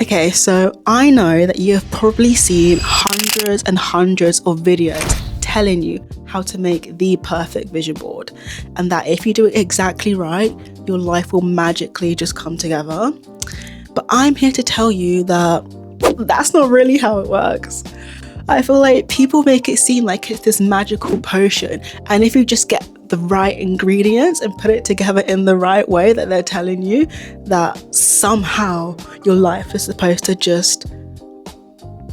Okay, so I know that you have probably seen hundreds and hundreds of videos telling you how to make the perfect vision board, and that if you do it exactly right, your life will magically just come together. But I'm here to tell you that that's not really how it works. I feel like people make it seem like it's this magical potion, and if you just get the right ingredients and put it together in the right way that they're telling you, that somehow your life is supposed to just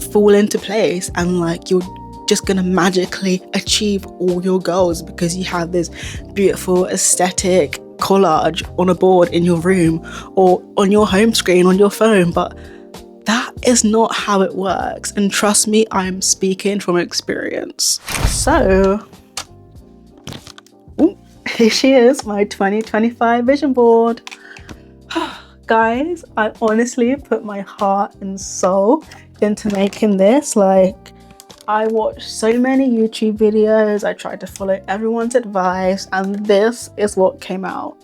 fall into place and like you're just gonna magically achieve all your goals because you have this beautiful aesthetic collage on a board in your room or on your home screen on your phone. But that is not how it works, and trust me, I'm speaking from experience. So here she is, my 2025 vision board. Guys, I honestly put my heart and soul into making this. Like, I watched so many YouTube videos, I tried to follow everyone's advice, and this is what came out.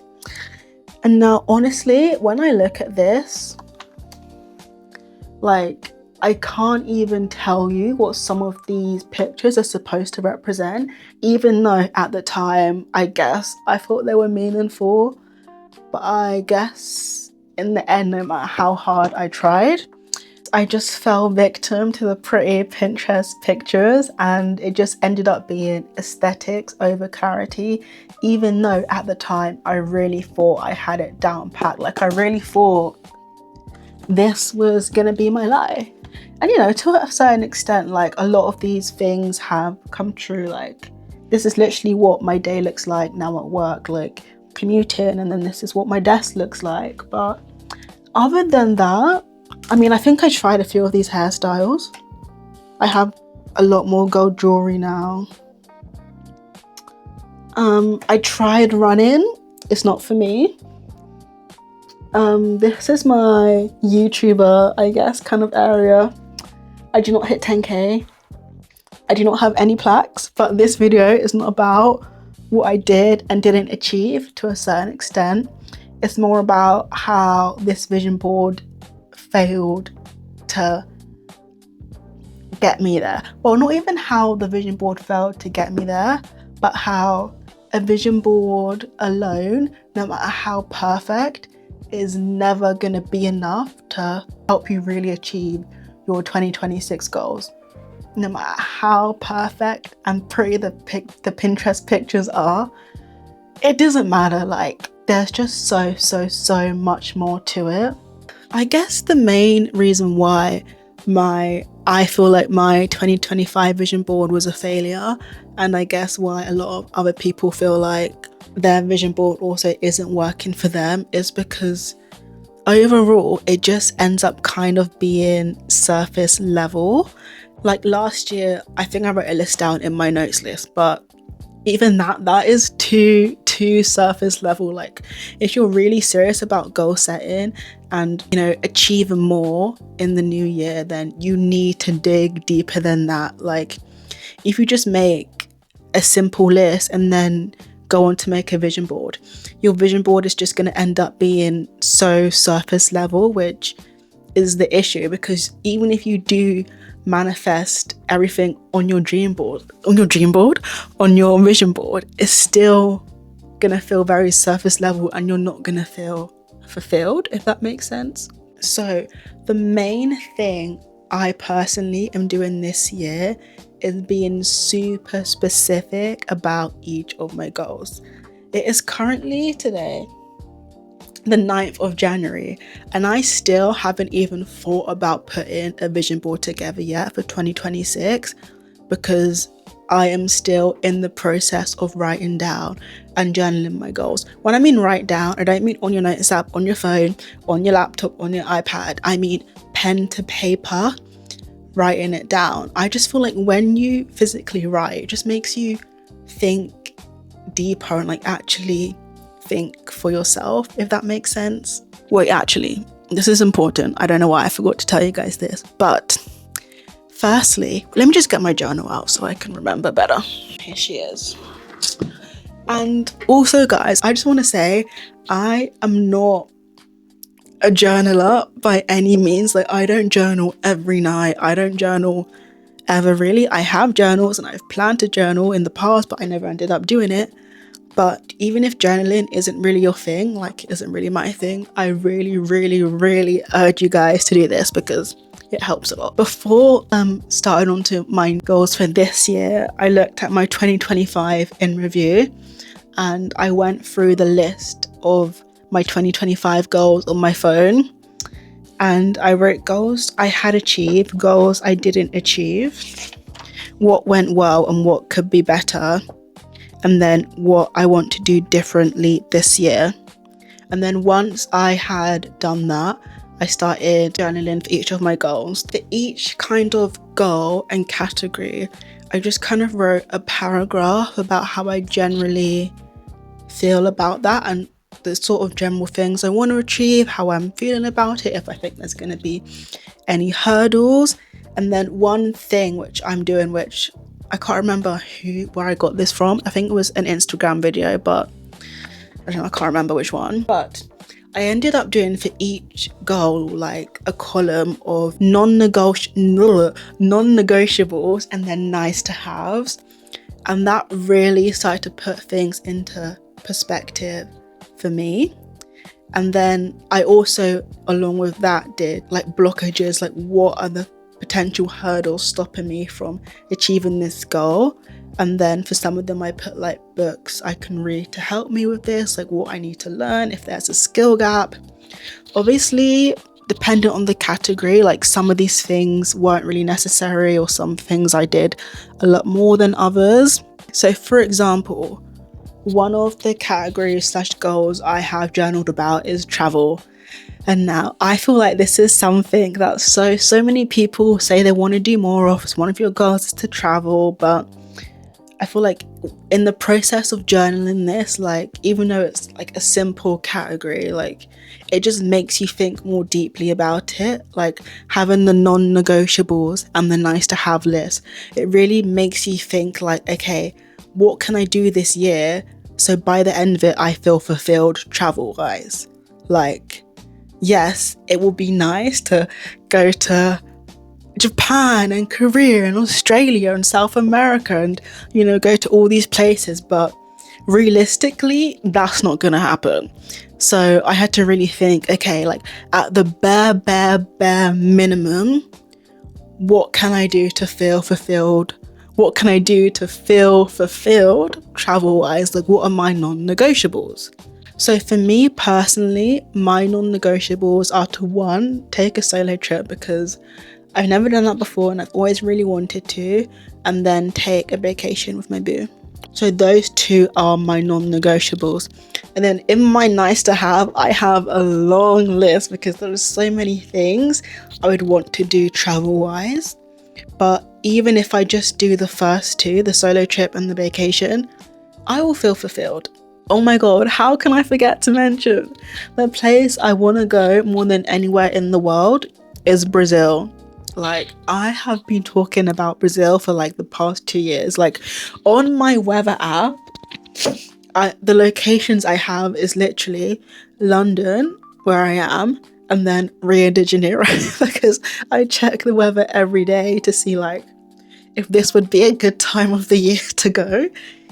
And now, honestly, when I look at this, like, I can't even tell you what some of these pictures are supposed to represent, even though at the time, I guess, I thought they were meaningful. But I guess in the end, no matter how hard I tried, I just fell victim to the pretty Pinterest pictures, and it just ended up being aesthetics over clarity, even though at the time I really thought I had it down pat. Like, I really thought this was gonna be my life. And you know, to a certain extent, like, a lot of these things have come true. Like, this is literally what my day looks like now at work, like commuting, and then this is what my desk looks like. But other than that, I mean, I think I tried a few of these hairstyles. I have a lot more gold jewelry now. I tried running. It's not for me. This is my YouTuber, I guess, kind of area. I do not hit 10K. I do not have any plaques, but this video is not about what I did and didn't achieve to a certain extent. It's more about how this vision board failed to get me there. Well, not even how the vision board failed to get me there, but how a vision board alone, no matter how perfect, is never going to be enough to help you really achieve your 2026 goals. No matter how perfect and pretty the Pinterest pictures are, it doesn't matter. Like, there's just so much more to it. I guess the main reason why I feel like my 2025 vision board was a failure, and I guess why a lot of other people feel like their vision board also isn't working for them, is because overall it just ends up kind of being surface level. Like, last year, I think I wrote a list down in my notes list, but even that is too surface level. Like, if you're really serious about goal setting and, you know, achieving more in the new year, then you need to dig deeper than that. Like, if you just make a simple list and then go on to make a vision board, your vision board is just going to end up being so surface level, which is the issue. Because even if you do manifest everything on your vision board, it's still gonna feel very surface level, and you're not gonna feel fulfilled, if that makes sense. So the main thing I personally am doing this year is being super specific about each of my goals. It is currently today the 9th of January, and I still haven't even thought about putting a vision board together yet for 2026, because I am still in the process of writing down and journaling my goals. When I mean write down, I don't mean on your notes app, on your phone, on your laptop, on your iPad. I mean pen to paper, writing it down. I just feel like when you physically write, it just makes you think deeper and like actually think for yourself, if that makes sense. Wait, actually, this is important. I don't know why I forgot to tell you guys this, but firstly, let me just get my journal out so I can remember better. Here she is. And also, guys, I just want to say I am not a journaler by any means. Like, I don't journal every night. I don't journal ever really. I have journals and I've planned to journal in the past, but I never ended up doing it. But even if journaling isn't really your thing, like isn't really my thing, I really, really, really urge you guys to do this because it helps a lot. Before starting on to my goals for this year, I looked at my 2025 in review and I went through the list of my 2025 goals on my phone, and I wrote goals I had achieved, goals I didn't achieve, what went well and what could be better, and then what I want to do differently this year. And then once I had done that, I started journaling for each of my goals. For each kind of goal and category, I just kind of wrote a paragraph about how I generally feel about that and the sort of general things I want to achieve, how I'm feeling about it, if I think there's going to be any hurdles. And then one thing which I'm doing, which I can't remember where I got this from. I think it was an Instagram video, but I can't remember which one. But I ended up doing for each goal like a column of non-negotiables and then nice to haves. And that really started to put things into perspective for me. And then I also, along with that, did like blockages, like what are the potential hurdles stopping me from achieving this goal. And then for some of them I put like books I can read to help me with this, like what I need to learn, if there's a skill gap. Obviously dependent on the category, like some of these things weren't really necessary, or some things I did a lot more than others. So for example, one of the categories / goals I have journaled about is travel. And now I feel like this is something that so many people say they want to do more of. It's one of your goals is to travel, but I feel like in the process of journaling this, like even though it's like a simple category, like it just makes you think more deeply about it. Like having the non-negotiables and the nice to have list, it really makes you think like, okay, what can I do this year so by the end of it I feel fulfilled travel wise? Like, yes, it will be nice to go to Japan and Korea and Australia and South America and, you know, go to all these places, but realistically, that's not gonna happen. So I had to really think, okay, like at the bare minimum, what can I do to feel fulfilled? What can I do to feel fulfilled travel-wise? Like, what are my non-negotiables? So for me personally, my non-negotiables are to, one, take a solo trip because I've never done that before and I've always really wanted to, and then take a vacation with my boo. So those two are my non-negotiables. And then in my nice to have, I have a long list because there are so many things I would want to do travel-wise. But even if I just do the first two, the solo trip and the vacation, I will feel fulfilled. Oh my god, how can I forget to mention the place I want to go more than anywhere in the world is Brazil. Like, I have been talking about Brazil for like the past 2 years. Like on my weather app, the locations I have is literally London, where I am, and then Rio de Janeiro because I check the weather every day to see like if this would be a good time of the year to go,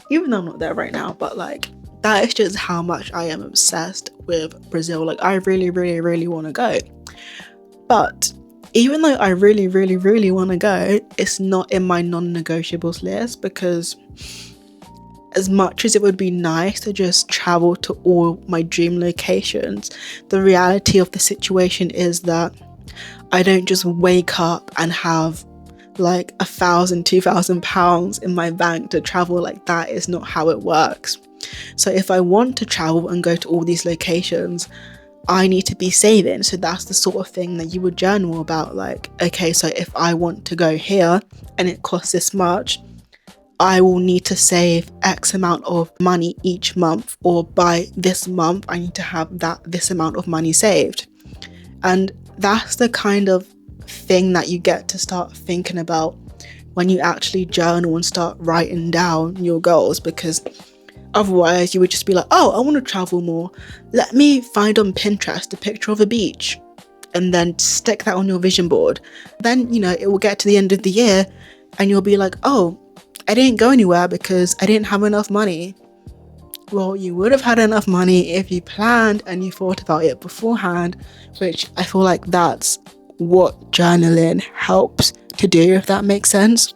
even though I'm not there right now. But like, that is just how much I am obsessed with Brazil. Like, I really, really, really want to go. But even though I really, really, really want to go, it's not in my non-negotiables list because as much as it would be nice to just travel to all my dream locations, the reality of the situation is that I don't just wake up and have like £1,000-2,000 in my bank to travel. Like, that is not how it works. So if I want to travel and go to all these locations, I need to be saving. So that's the sort of thing that you would journal about. Like, okay, so if I want to go here and it costs this much, I will need to save X amount of money each month, or by this month I need to have this amount of money saved. And that's the kind of thing that you get to start thinking about when you actually journal and start writing down your goals, because Otherwise, you would just be like, oh, I want to travel more. Let me find on Pinterest a picture of a beach and then stick that on your vision board. Then, it will get to the end of the year and you'll be like, oh, I didn't go anywhere because I didn't have enough money. Well, you would have had enough money if you planned and you thought about it beforehand, which I feel like that's what journaling helps to do, if that makes sense.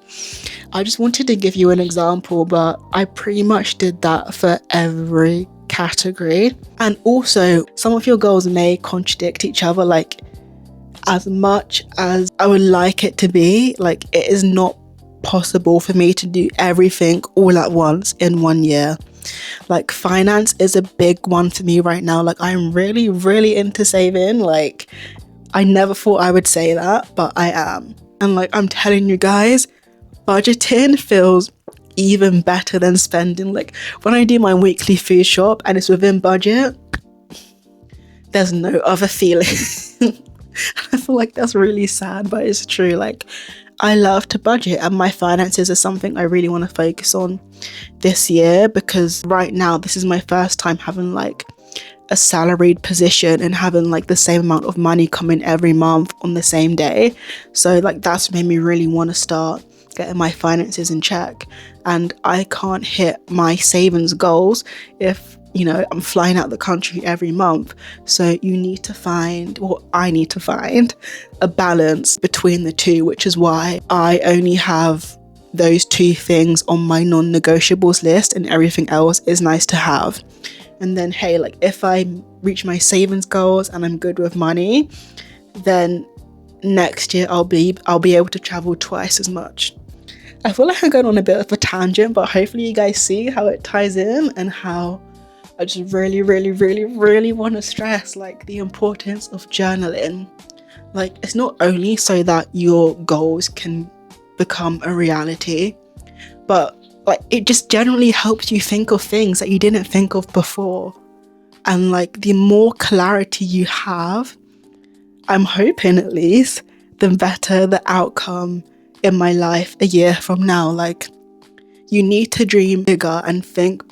I just wanted to give you an example, but I pretty much did that for every category. And also, some of your goals may contradict each other. Like, as much as I would like it to be, like, it is not possible for me to do everything all at once in 1 year. Like, finance is a big one for me right now. Like, I'm really, really into saving. Like, I never thought I would say that, but I am. And like, I'm telling you guys, budgeting feels even better than spending. Like, when I do my weekly food shop and it's within budget, there's no other feeling. I feel like that's really sad, but it's true. Like, I love to budget, and my finances are something I really want to focus on this year, because right now this is my first time having like a salaried position and having like the same amount of money coming every month on the same day. So like, that's made me really want to start getting my finances in check. And I can't hit my savings goals if I'm flying out the country every month. So I need to find a balance between the two, which is why I only have those two things on my non-negotiables list, and everything else is nice to have. And then, hey, like, if I reach my savings goals and I'm good with money, then next year I'll be able to travel twice as much. I feel like I'm going on a bit of a tangent, but hopefully you guys see how it ties in and how I just really, really, really, really want to stress like the importance of journaling. Like, it's not only so that your goals can become a reality, but like, it just generally helps you think of things that you didn't think of before. And like, the more clarity you have, I'm hoping at least, the better the outcome in my life a year from now. Like, you need to dream bigger and think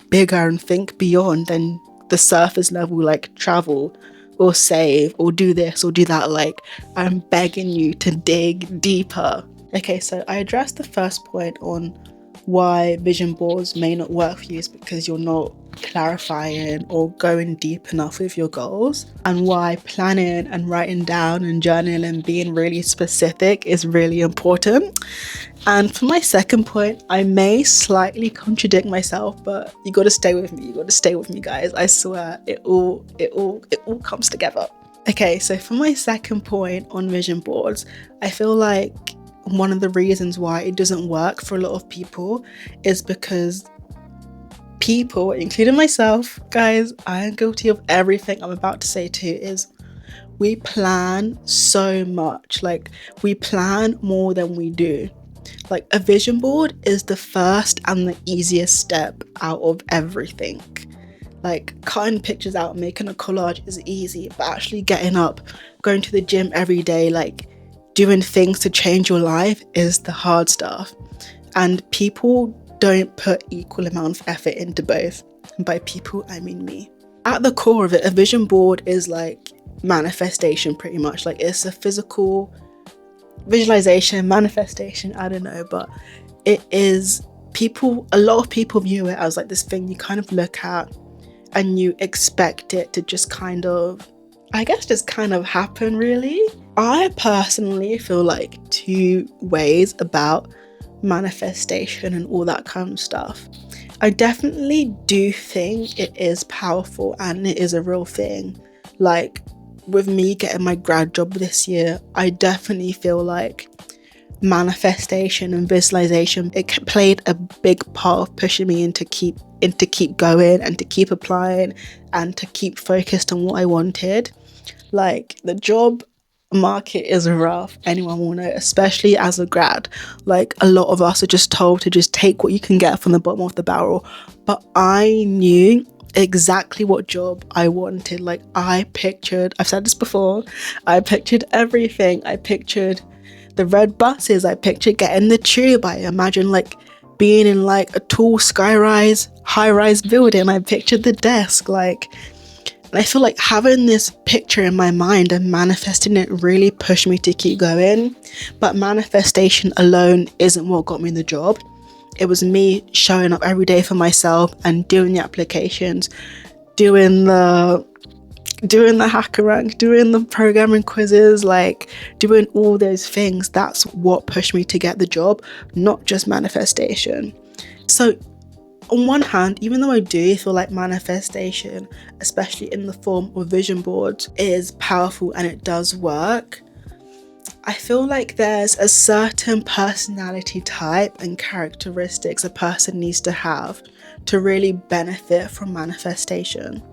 beyond than the surface level, like travel or save or do this or do that. Like, I'm begging you to dig deeper. Okay, so I addressed the first point on why vision boards may not work for you is because you're not clarifying or going deep enough with your goals, and why planning and writing down and journaling and being really specific is really important. And for my second point, I may slightly contradict myself, but you got to stay with me, guys. I swear it all comes together. Okay, so for my second point on vision boards, I feel like one of the reasons why it doesn't work for a lot of people is because people, including myself, guys, I am guilty of everything I'm about to say too, is we plan so much. Like, we plan more than we do. Like, a vision board is the first and the easiest step out of everything. Like, cutting pictures out, making a collage is easy, but actually getting up, going to the gym every day, like doing things to change your life is the hard stuff. And people don't put equal amount of effort into both. And by people, I mean me. At the core of it, a vision board is like manifestation, pretty much. Like, it's a physical visualization, manifestation, I don't know, but it is a lot of people view it as like this thing you kind of look at and you expect it to just kind of happen, really. I personally feel like two ways about manifestation and all that kind of stuff. I definitely do think it is powerful and it is a real thing. Like, with me getting my grad job this year, I definitely feel like manifestation and visualization, it played a big part of pushing me into keep going and to keep applying and to keep focused on what I wanted. Like, the job market is rough, anyone will know, especially as a grad. Like, a lot of us are just told to just take what you can get from the bottom of the barrel, but I knew exactly what job I wanted. Like, I've said this before, I pictured everything. I pictured the red buses, I pictured getting the tube, I imagine like being in like a tall high-rise building. I pictured the desk, like, and I feel like having this picture in my mind and manifesting it really pushed me to keep going. But manifestation alone isn't what got me the job. It was me showing up every day for myself and doing the applications, doing the hacker rank, doing the programming quizzes, like doing all those things. That's what pushed me to get the job, not just manifestation. So on one hand, even though I do feel like manifestation, especially in the form of vision boards, is powerful and it does work, I feel like there's a certain personality type and characteristics a person needs to have to really benefit from manifestation.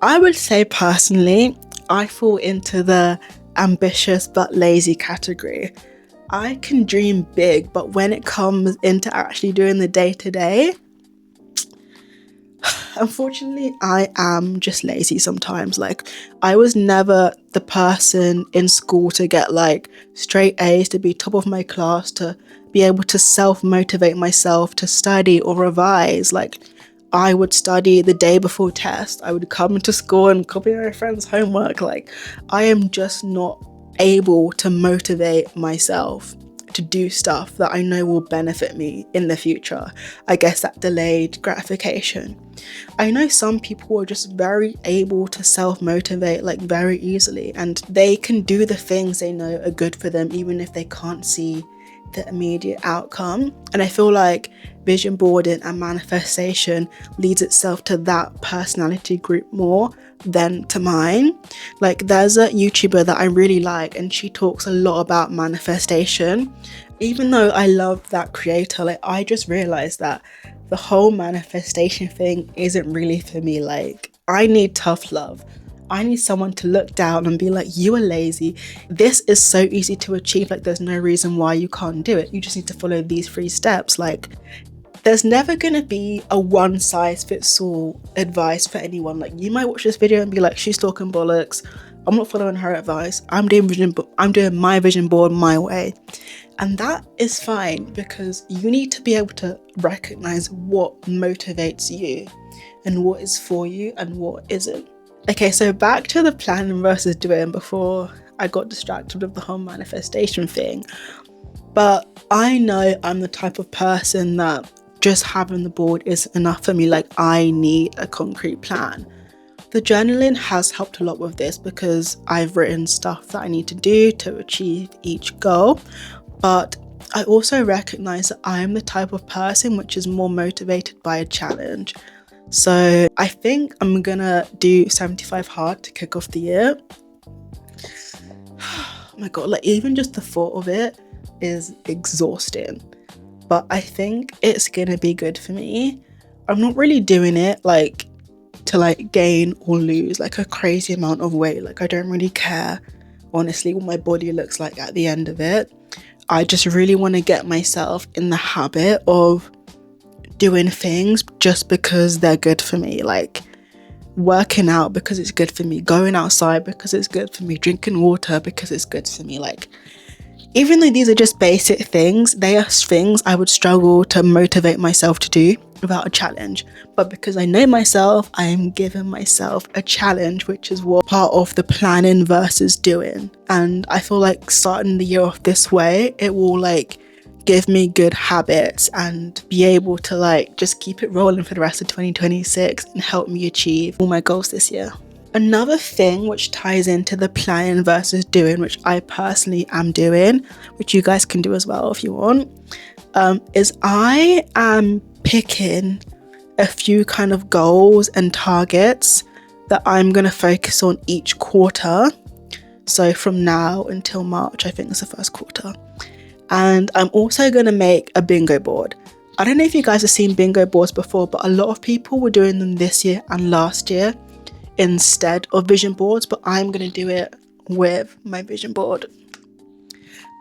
I would say personally, I fall into the ambitious but lazy category. I can dream big, but when it comes into actually doing the day-to-day, unfortunately, I am just lazy sometimes. Like, I was never the person in school to get like straight A's, to be top of my class, to be able to self-motivate myself to study or revise. Like, I would study the day before test. I would come into school and copy my friend's homework. Like, I am just not able to motivate myself to do stuff that I know will benefit me in the future. I guess that delayed gratification. I know some people are just very able to self-motivate like very easily, and they can do the things they know are good for them even if they can't see the immediate outcome. And I feel like vision boarding and manifestation leads itself to that personality group more than to mine. Like, there's a YouTuber that I really like and she talks a lot about manifestation. Even though I love that creator, like, I just realized that the whole manifestation thing isn't really for me. Like, I need tough love. I need someone to look down and be like, you are lazy. This is so easy to achieve. Like, there's no reason why you can't do it. You just need to follow these 3 steps. Like, there's never gonna be a one size fits all advice for anyone. Like, you might watch this video and be like, she's talking bollocks. I'm not following her advice. I'm doing my vision board my way. And that is fine, because you need to be able to recognize what motivates you and what is for you and what isn't. Okay, so back to the planning versus doing before I got distracted with the whole manifestation thing. But I know I'm the type of person that just having the board isn't enough for me. Like, I need a concrete plan. The journaling has helped a lot with this because I've written stuff that I need to do to achieve each goal. But I also recognize that I am the type of person which is more motivated by a challenge. So I think I'm gonna do 75 hard to kick off the year. Oh my god, like, even just the thought of it is exhausting. But I think it's gonna be good for me. I'm not really doing it like to like gain or lose like a crazy amount of weight. Like, I don't really care honestly what my body looks like at the end of it. I just really want to get myself in the habit of doing things just because they're good for me. Like, working out because it's good for me, going outside because it's good for me, drinking water because it's good for me. Like, even though these are just basic things, they are things I would struggle to motivate myself to do without a challenge. But because I know myself, I am giving myself a challenge, which is what part of the planning versus doing. And I feel like starting the year off this way, it will like give me good habits and be able to like just keep it rolling for the rest of 2026 and help me achieve all my goals this year. Another thing which ties into the planning versus doing, which I personally am doing, which you guys can do as well if you want, is I am picking a few kind of goals and targets that I'm going to focus on each quarter. So from now until March, I think is the first quarter. And I'm also going to make a bingo board. I don't know if you guys have seen bingo boards before, but a lot of people were doing them this year and last year instead of vision boards, but I'm going to do it with my vision board.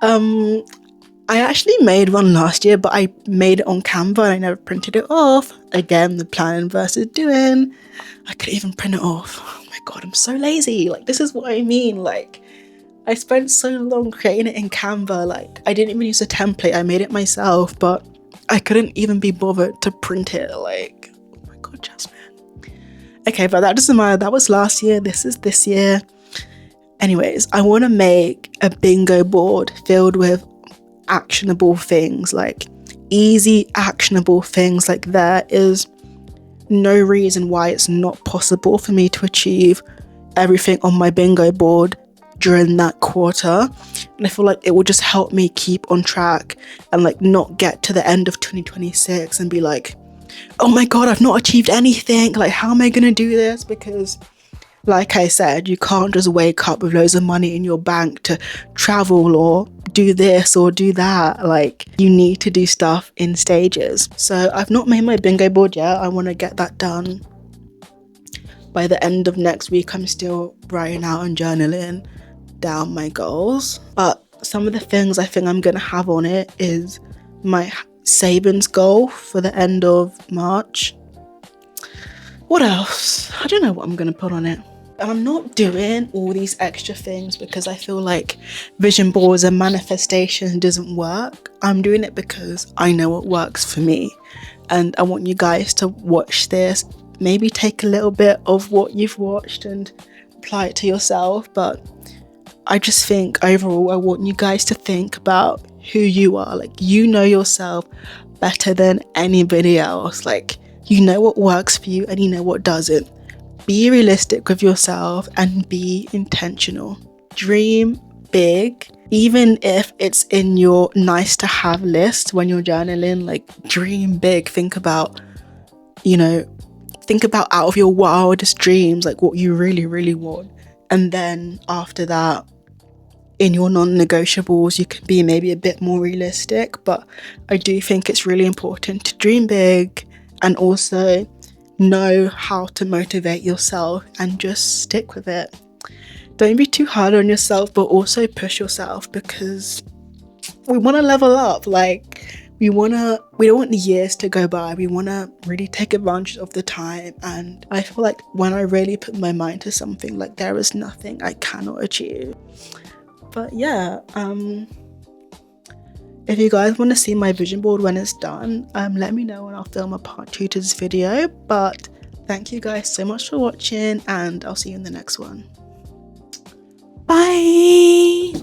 I actually made one last year, but I made it on Canva and I never printed it off. Again, the planning versus doing. I could even print it off. Oh my god, I'm so lazy. Like, this is what I mean. Like, I spent so long creating it in Canva. Like, I didn't even use a template. I made it myself, but I couldn't even be bothered to print it. Like, oh my god, Jasmine. Okay, but that doesn't matter. That was last year. This is this year. Anyways, I want to make a bingo board filled with actionable things, like easy actionable things. Like, there is no reason why it's not possible for me to achieve everything on my bingo board during that quarter. And I feel like it will just help me keep on track and like not get to the end of 2026 and be like, oh my god, I've not achieved anything. Like, how am I gonna do this? Because like I said, you can't just wake up with loads of money in your bank to travel or do this or do that. Like, you need to do stuff in stages. So I've not made my bingo board yet. I want to get that done by the end of next week. I'm still writing out and journaling down my goals. But some of the things I think I'm going to have on it is my savings goal for the end of March. What else? I don't know what I'm going to put on it. I'm not doing all these extra things because I feel like vision boards and manifestation doesn't work. I'm doing it because I know what works for me. And I want you guys to watch this. Maybe take a little bit of what you've watched and apply it to yourself. But I just think overall, I want you guys to think about who you are. Like, you know yourself better than anybody else. Like, you know what works for you and you know what doesn't. Be realistic with yourself and be intentional. Dream big, even if it's in your nice to have list when you're journaling. Like, dream big. Think about out of your wildest dreams, like what you really, really want. And then after that, in your non-negotiables, you can be maybe a bit more realistic. But I do think it's really important to dream big and also know how to motivate yourself and just stick with it. Don't be too hard on yourself, but also push yourself, because we want to level up. Like, we don't want the years to go by. We want to really take advantage of the time. And I feel like when I really put my mind to something, like, there is nothing I cannot achieve. But yeah, if you guys want to see my vision board when it's done, let me know and I'll film a part 2 to this video. But thank you guys so much for watching, and I'll see you in the next one. Bye!